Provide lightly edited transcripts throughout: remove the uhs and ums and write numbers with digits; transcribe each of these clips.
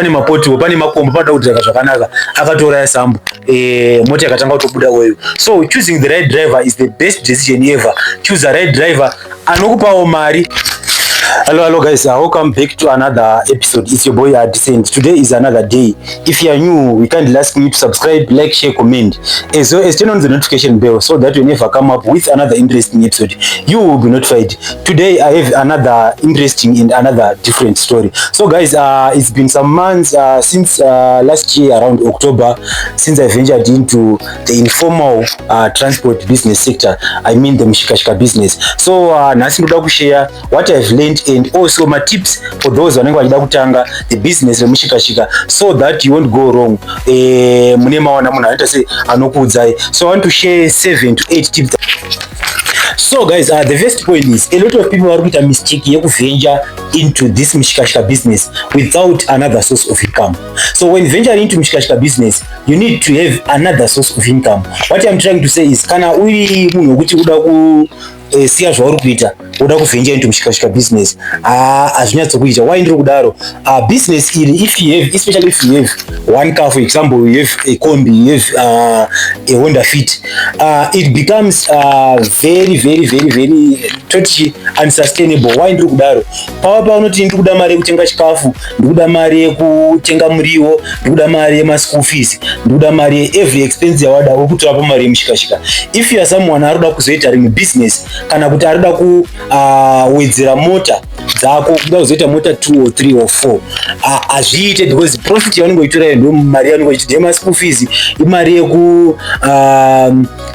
pane mapoti pane makombo panoda kudhiraivha zvakanaka akatora sambo mota yakatanga kutobuda oil. So choosing the right driver is the best decision ever. Choose the right driver anokupawo mari. Hello guys, welcome back to another episode. It's your boy Descent. Today is another day. If you are new, we kindly ask you to subscribe, like, share, comment, as well as turn on the notification bell so that whenever I come up with another interesting episode, you will be notified. Today I have another interesting and another different story. So guys, it's been some months since last year around October since I ventured into the informal transport business sector. I mean the Mushikashika business. So nothing to share what I've learned and also my tips for those who are kutanga the business of Mushikashika so that you won't go wrong. So I want to share 7 to 8 tips. So guys, the first point is a lot of people are making a mistake to venture into this Mushikashika business without another source of income. So when venturing into Mushikashika business, you need to have another source of income. What I'm trying to say is kana uri munhu kuti uda ku siya zvauri kuita uda kuventure into Mushikashika business azvinyatsokuita. Why ndiri kudaro? Business iri, if you have, especially if you have one car, for example, you have a Kombi, you have a Honda Fit, it becomes very totally unsustainable. Why ndiri kudaro? Papa unoti ndiri kuda mari yekutenga chikafu, ndiri kuda mari yekutenga muriwo, ndiri kuda mari yemaschool fees, ndiri kuda mari every expense yawada wokutora pa mari yemushikashika. If you are someone aroda kuzoita rimwe business kana kuti aroda kuwedzera mota dzako kuda kuzoita mota 2 or 3 or 4 azviite because profit yaunenge uchitora ndo mari yaunenge uchitora yemaschool fees, imari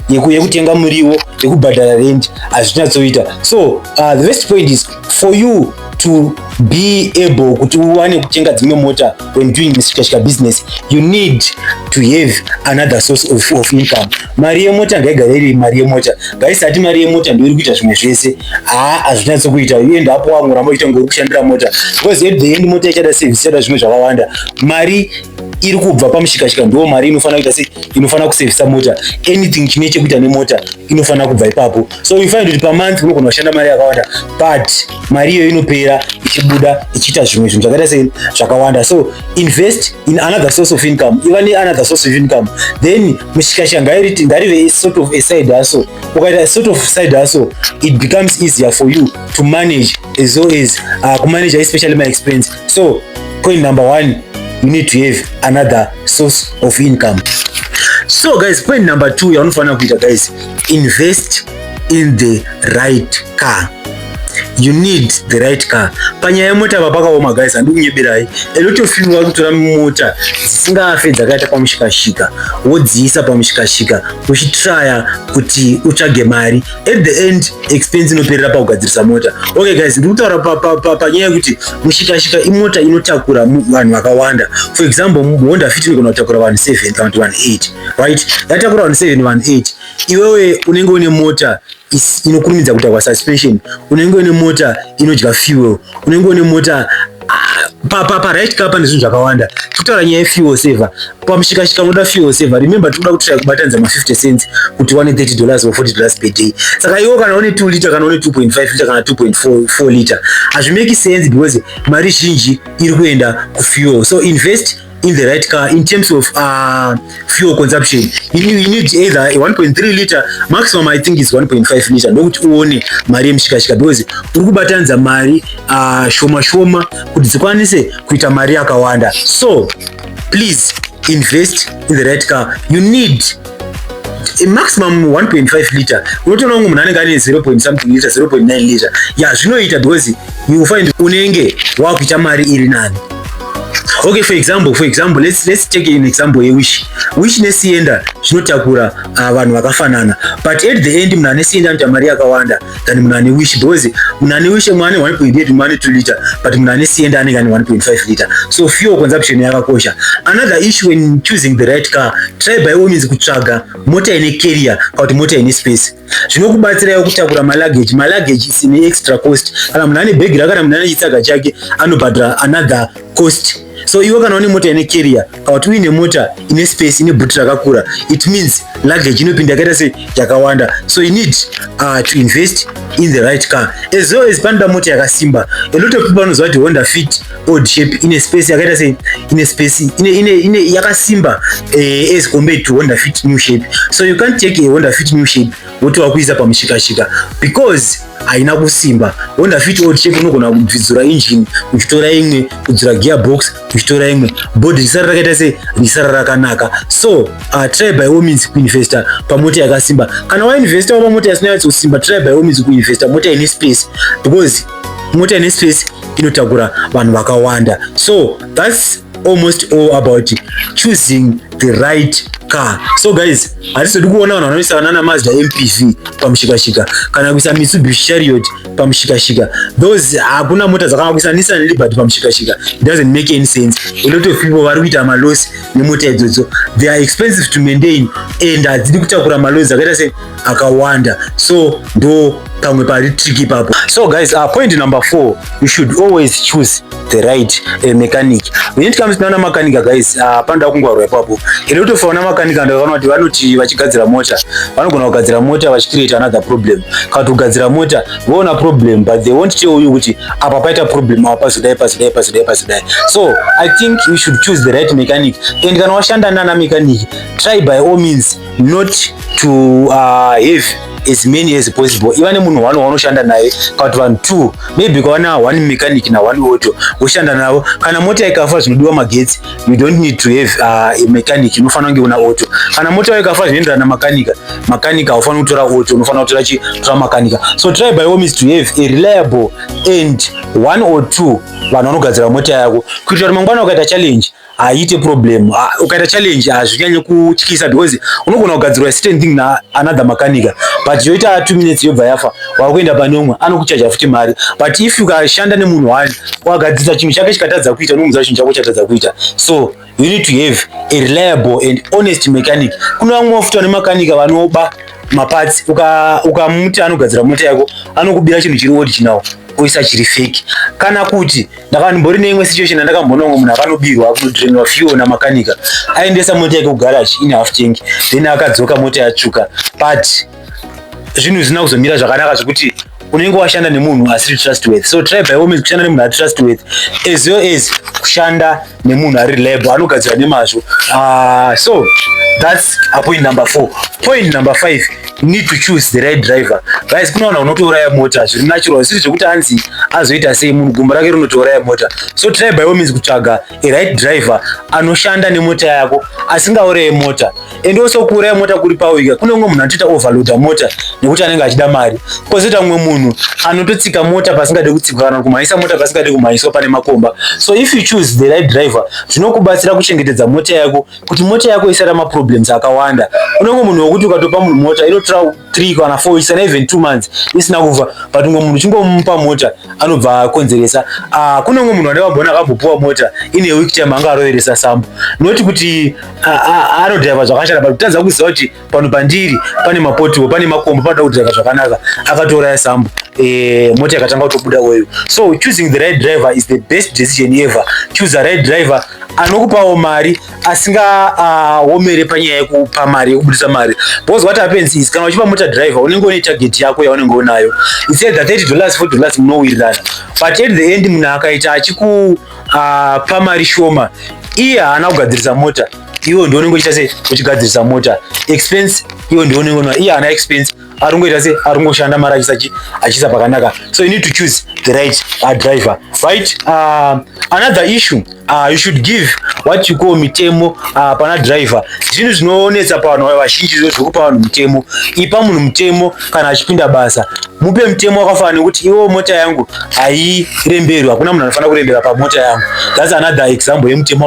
yekutenga muriwo, yekubhadhara rent azvinyatsoita. So the first point is for you to be able kuti uwane kutenga dzimwe mota when doing Mushikashika business, you need to have another source of income. Mari yemota ngaigare iri mari yemota. Ngaisati mari yemota ndio iri kuita zvimwe zvese. Azvinyatsokuita. Uenda hapo wangoramba uita ngori kushandira mota. Because at the end mota ichada service yada zvimwe zvakawanda. Mari iri kubva pamushikashika ndo mari inofana kuita sei, inofana kusevisa mota. Anything chine chekuita nemota inofana kubva ipapo. So you find that per month unogona kushanda mari yakawanda, but mari iyo inopera ichibuda ichiita zvimwe zvinhu zvakaita sei zvakawanda. So invest in another source of income, even another source of income. Then Mushikashika ngarive sort of a side hustle. Ukaita a sort of side hustle, it becomes easier for you to manage as well as manage especially my expense. So point number 1, you need to have another source of income. So guys, point number 2 yaunofana kuita guys, invest in the right car. You need the right car. Panyaya yemota papakaoma guys, handikunyeberayi. A lot of people vakutora mota dzisingafe dzakaita pamushikashika wodziisa pamushikashika uchitraya kuti utsvage mari. At the end expense inoperera pakugadzirisa mota. Okay guys, ndikutaura panyaya yekuti mushikashika imota inotakura vanhu vakawanda. For example, Honda Fit inogona kutakura vanhu 7 kana 8, right? Yatakura vanhu 7 vanhu 8. Iwewe unenge une mota inokurumidza kutakwa suspension, unenge une mota inodya fuel, unenge une mota pa right car pane zvinhu zvakawanda. Kutaura nyaya yefuel saver, pamushikashika unoda fuel saver. Remember toda kutraya kubatanidza ma50 cents kuti wane $30 or $40 per day. Saka iwo kana une 2 liter kana une 2.5 liter kana 2.4 liter hazvimeki sense because mari zhinji iri kuenda kufuel. So invest in the right car in terms of fuel consumption. You need either a 1.3 liter, maximum I think is 1.5 liter. Ndokuti uone mari yemushikashika because uri kubatanidza mari shoma kuti dzikwanise kuita mari yakawanda. So please invest in the right car. You need a maximum 1.5 liter. Unotoona munhu anenge ane 0. something liter, 0.9 liter. Yeah, zvinoita because you will find unenge wakuita mari iri nani. Okay, for example, let's take an example Wish nesienda zvinotakura vanhu vakafanana, but at the end munhu anesienda anoita mari yakawanda than munhu ane Wish because munhu ane Wish mwane 1.8 mwane 2 liter, but munhu anesienda anenge ane 1.5 liter. So fuel consumption yakakosha. Another issue when choosing the right car, try by all means kutsvaga mota ine carrier kana kuti mota ine space. Zvinokubatsira kutakura malaggage isine extra cost. Kana munhu ane bag kana munhu ane chitsaga chake anobhadhara another cost So iwe kana une mota ine carrier kana kuti uine mota ine space ine boot rakakura, it means luggage inopinda yakaita se yakawanda. So you need to invest in the right car. As well as panda mota yakasimba, a lot of people vanoziva kuti Honda Fit old shape ine space yakaita se ine space ine yakasimba as compared to Honda Fit new shape. So you can't take a Honda Fit new shape woti wakuisa pamushikashika because haina kusimba. Honda Fit old shape unogona kudzidzura engine uchitora imwe, kudzura gearbox uchitora imwe, body risara rakaita se risara rakanaka. So try by all means kuinvesta pamota yakasimba. Kana wainvesta pamota yasinatso kusimba, try by all means kuinvesta mota ine space because mota ine space inotakura vanhu vakawanda. So that's almost all about choosing the right car. So guys, hatisodi kuona vanhu vanoisana na Mazda MPV pamushikashika kana kuisa Mitsubishi Chariot pamushikashika. Those hakuna mota dzakanga kuisa Nissan Liberty pamushikashika. It doesn't make any sense. A lot of people vari kuita maloss nemota idzodzo. They are expensive to maintain and hadzidi kutakura maloss akaita se akawanda. So ndo pamwe pari tricky papo. So guys, point number 4, you should always choose the right mechanic. When it comes to na mechanic guys, panda kungwarwa ipapo. A lot of vana mechanic ndavana kuti vanoti vachigadzira mota vanogona kugadzira mota vachicreate another problem. Kana kugadzira mota voona problem but they won't tell you kuti apa paita problem apa pasodai. So I think you should choose the right mechanic, and kana washanda nana mechanic, try by all means not to have as many as possible. Even munhu wano wanoshanda naye kana vanhu 2 maybe kana one mechanic na one auto woshanda navo. Kana mota ikafa zvinodiwa magetsi, you don't need to have a mechanic, unofana kunge una auto. Kana mota ikafa zvinoenderana na mechanic aufana kutora auto, unofana kutora mechanic. So try by all means to have a reliable and 1 or 2 vanhu vanogadzira mota yako kuitira kuti mangwana ukaita challenge haite problem. Ukaita challenge hazvinyanyi kutyisa because unogona kugadzirwa certain thing na another mechanic but yoita 2 minutes yobva yafa, wakuenda pane umwe anokuchaja futi mari. But if ukashanda nemunhu wani wagadzisa chinhu chake chikatadza kuita, unomuudza chinhu chako chatadza kuita. So you need to have a reliable and honest mechanic. Kuna vamwe vafuta nemechanic vanoba maparts, ukamuti anogadzira mota yako anokubira chinhu chiri original oisa chiri fake. Kana kuti ndakambori neimwe situation yandakamboona umwe munhu akanobirwa kunodrainwa fuel namechanic, aendesa mota yake kugarage ine half tank then akadzoka mota yatsvuka. But zvinhu zvisina kuzomira zvakanaka zvekuti unenge washanda nemunhu asiri trustworthy. So try by all means kushanda nemunhu ari trustworthy as well as kushanda nemunhu ari reliable anogadzira nemazvo. So that's point number 4. Point number 5, you need to choose the right driver. Guys, kuna vanhu vanotouraya mota zviri natural, zvisiri zvekuti anzi azoita sei munhu gumbo rake rinotouraya mota. So try by all means kutsvaga a right driver anoshanda nemota yako asingaurayi mota. And also kuuraya mota kuri pawika, kune umwe munhu anotoita overloada mota nekuti anenge achida mari. Kozoita umwe munhu anototsika mota pasingade kutsikwa kana kumhanyisa mota pasingade kumhanyiswa pane makomba. So if you choose the right driver, zvinokubatsira kuchengetedza mota yako kuti mota yako isara maproblems akawanda. Kune umwe munhu wokuti ukatopa munhu mota inotora 3 kana 4 weeks kana even 2 months isina kufa, but umwe munhu chingomupa mota anobva akonzeresa. Kune umwe munhu andakambona akambopuwa mota ine week time anga aroveresa sambo, noti kuti anodhaiva zvakashata but kutadza kuziva kuti pano pandiri pane mapotiwo pane makombo panoda kudhaiva zvakanaka, akatoraya sambo mota yakatanga kutobuda oil. So choosing the right driver is the best decision ever. Choose the right driver anokupawo mari asingaomere panyaya yekupa mari yekubudisa mari. Because what happens is kana uchipa mota driver unenge une target yako yaunenge unayo, it's either $30 $40 munowirirana, but at the end munhu akaita achikupa mari shoma, iye haana kugadzirisa mota, iwe ndio unenge uchiita sei uchigadzirisa mota. Expense iwe ndio unenge unayo, iye haana expense, aringoita sei aringoshanda mari achisa pakanaka. So you need to choose the right driver, right? Another issue, you should give what you call mitemo pana driver. Zvinhu zvinoonetsa pavanhu vazhinji zvekupa vanhu mitemo. Ipa munhu mutemo kana achipinda basa, mupe mutemo wakafanana nekuti iwo mota yangu hairemberwi, hakuna munhu anofanira kurembera pamota yangu. That's another example yemutemo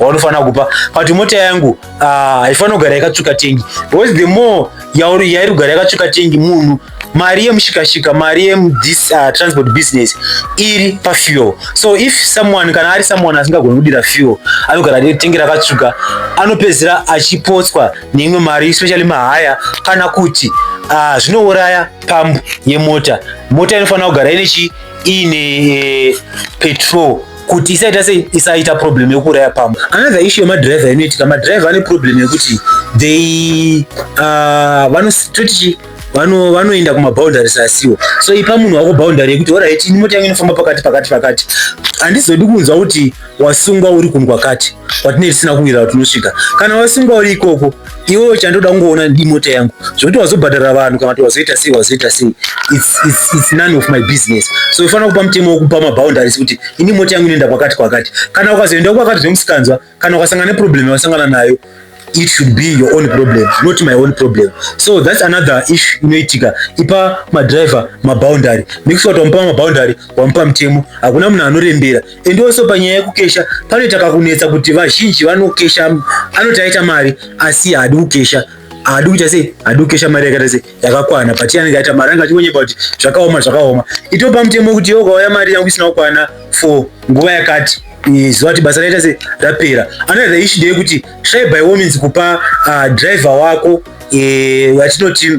wanofanira kupa. Kuti mota yangu haifanira kugara yakatsvuka tengi, because the more yairi kugara yakatsvuka tengi, munhu mari yemushikashika, mari this transport business iri pafuel. So if someone kana ari someone asingagoni kudira fuel, anogara tengi rakatsvuka, anopedzera achipotswa neimwe mari, especially mahaya, kana kuti zvinouraya pambu yemota. Mota inofanira kugara ine petrol kuti isaita problem yokuraya pamwe. Another issue yemadriver inoitika, madriver ane problem yekuti they vanoenda kumaboundaries asiwo. So ipa munhu wako boundary yekuti alright, ini mota yangu inofamba pakati. Handizodi kunzwa kuti wasungwa uri kunhu kwakati kwatinenge tisina kuwira kuti unosvika. Kana wasungwa uri ikoko, iwewe chandoda kungoona ndi mota yangu. Zvokuti wazobhadhara vanhu kana kuti wazoita sei, it's none of my business. So ufanira kupa mutemo wokupa maboundaries kuti ini mota yangu inoenda kwakati. Kana ukazoenda kwakati zvemusikanzwa, kana ukasangana neproblem yawasangana nayo, it should be your own problem, not my own problem. So that's another issue inoitika. Ipa madriver maboundary. Make sure wampa maboundary, wampa mutemo. Hakuna munhu anorembera. And also panyaya yekukesha, panoita kakunetsa kuti vazhinji vanokesha, anoti aita mari asi haadi kukesha. Haadi kukesha mari yakakwana. Pati anenge aita mari angachingonyeba kuti zvakaoma. Itopa mutemo kuti ukauya mari yangu isina kukwana for nguva yakati, zuva kuti basa raita rapera. Another issue ndeyekuti try by all means kupa driver wako vatinoti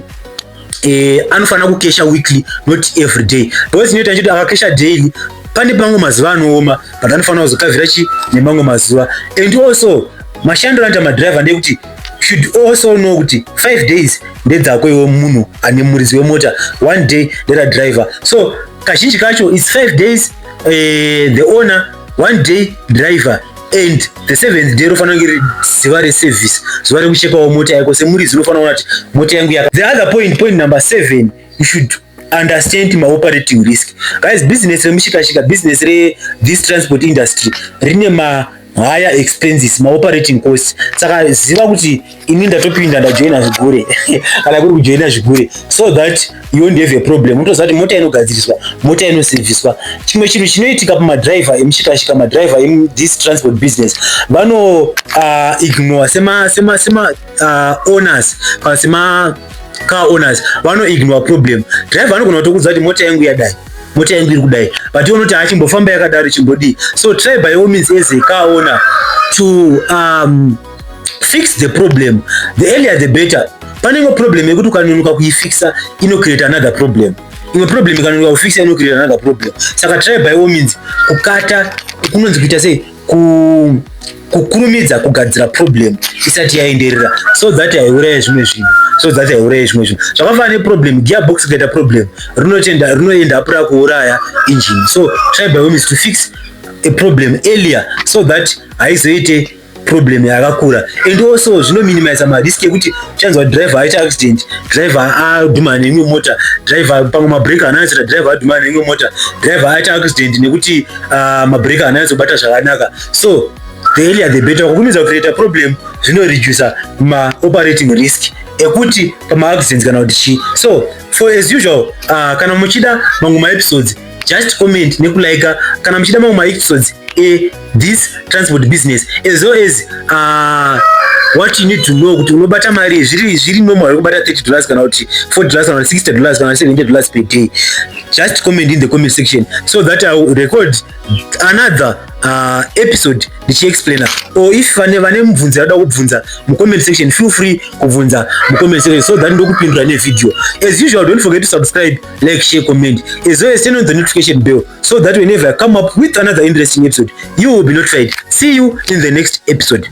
anofanira kukesha weekly, not every day. Because inoita kuti akakesha daily pane mamwe mazuva anooma, but anofanira kuzokavhira nemamwe mazuva. And also mashandiro anoita madriver ndeyekuti should also know kuti 5 days ndedzako iwe munhu ane muridzi wemota, 1 day ndera driver. So kazhinji kacho is 5 days the owner, 1 day driver, and the 7th day rofanira kunge ziva reservice, zuva rekuchekawo mota yako. Semuridzi unofanira kuona kuti mota yangu yaka. The other point number 7, you should understand my operating risk. Guys, business remushikashika, business this transport industry rine higher expenses, operating costs. Saka ziva kuti ini ndatopinda ndajoina zvigure kana kuri kujoina zvigure, so that you won't have a problem. Unotoziva kuti mota inogadziriswa, mota inoserviswa. Chimwe chinhu chinoitika pamadriver emushikashika, madriver in this transport business, vano ignore sema owners kana sema car owners, vano ignore problem. Driver anogona kutokudza kuti mota yangu yadai, mota yangu iri kudai, but unoti achimbofamba yakadaro chimbodi. So try by all means as a car owner to fix the problem. The earlier the better. Panengo problem yekuti ukanonoka kuifixa create another problem. Imwe problem ikanonoka kufixa create another problem. Saka try by all means kukata kunonzi kuita sei kukurumidza kugadzira problem isati yaenderera, so that haiuraya zvimwe zvinhu. Zvakafanana neproblem gearbox ikaita problem rinoenda apura kuuraya engine. So try by all means to fix a problem earlier, so that haizoite problem yakakura. And also zvino minimize risk yekuti chanzwa driver aita accident, driver adhumana neimwe mota, driver pamwe mabreki ananzira, driver adhumana neimwe mota, driver aita accident nekuti mabreki ananzobata zvakanaka. So the earlier the better. Kukumidza create a problem zvino reduce operating risk ekuti pama accidents kana kuti chi. So for as usual, kana muchida mamwe episodes, just comment nekulike. Kana muchida mamwe episodes this transport business, as well as what you need to know kuti unobata mari zviri normal kubata $30 kana kuti $40 kana $60 kana $70 per day. Just comment in the comment section so that I will record another episode ndichiexplainer. Or if vane mubvunzo yada kubvunza mu comment section, feel free kubvunza mu comment section so that ndokupindura ne video. As usual, don't forget to subscribe, like, share, comment, as well as turn on the notification bell so that whenever I come up with another interesting episode, you will be notified. See you in the next episode.